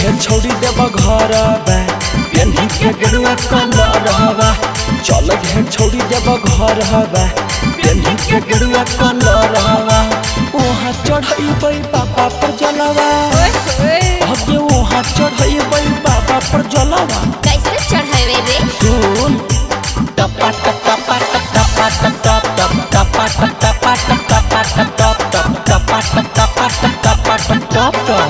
घे छोड़ी देब घर बा पेन्ही के गेरुआ कलर हवा। चल घे छोड़ी देब घर बा पेन्ही के गेरुआ कलर हवा। वहाँ चढ़ैबै बाबा पर जलवा। अगे वहाँ चढ़ैबै बाबा पर जलवा। कैसे चढ़ावे रे? सुन टपा टपा टपा टपा टपा टपा टपा टपा टपा टपा टपा।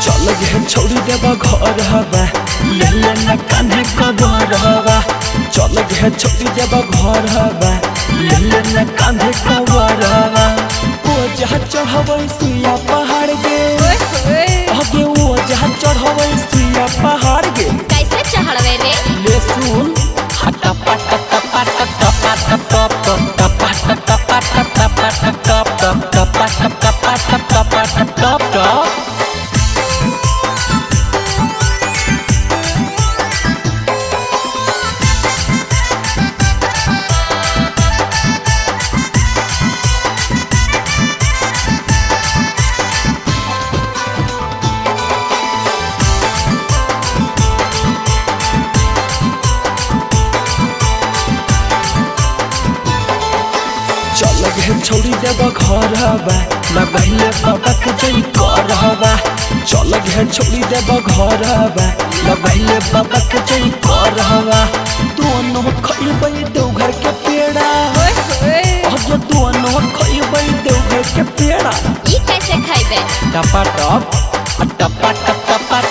चल घे छोड़ी देब घर हवा ले लेना कान्हे कबर हवा। चल घे छोड़ी देब घर हवा ले लेना कान्हे कबर हवा। ओ जहाँ चढ़बै सुइया पहाड़ गे। अगे ओ जहाँ चढ़बै सुइया पहाड़ गे। कैसे चढ़ावे रे? ले सुन हटा पटा टपा टपा टपा टपा टपा टपा टपा टपा। चल घे छोड़ी देब घर हवा लगैले बाबा के जई कर हवा। चल घे छोड़ी देब घर हवा लगैले बाबा के जई कर हवा। दोनों खइबै देवघर के पेड़ा। अगे दोनों खइबै देवघर के पेड़ा। ई कैसे खाइबे? टपा टप टपा टपा टपा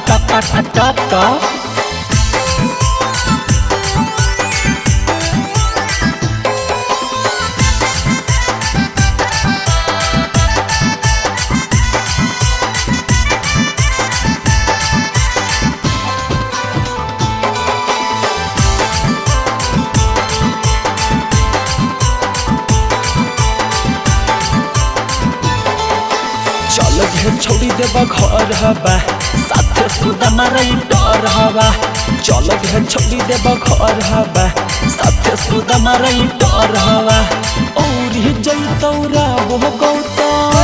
टपा टपा। चल घे छोड़ी देब घर हवा साथे सुदामा डर हवा। चल घे छोड़ी देब घर हवा साथे सुदामा डर हवा। और जैतौ राबो गौतम।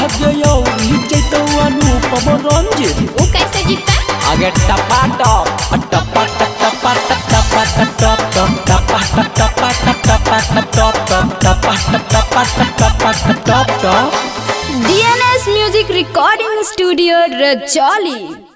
अगे और जैतौ अनुपम रंजित। वो कैसे जीता? आगे टपा टप टपा टपा टपा टपा DNS Music Recording Studio, Rajoli।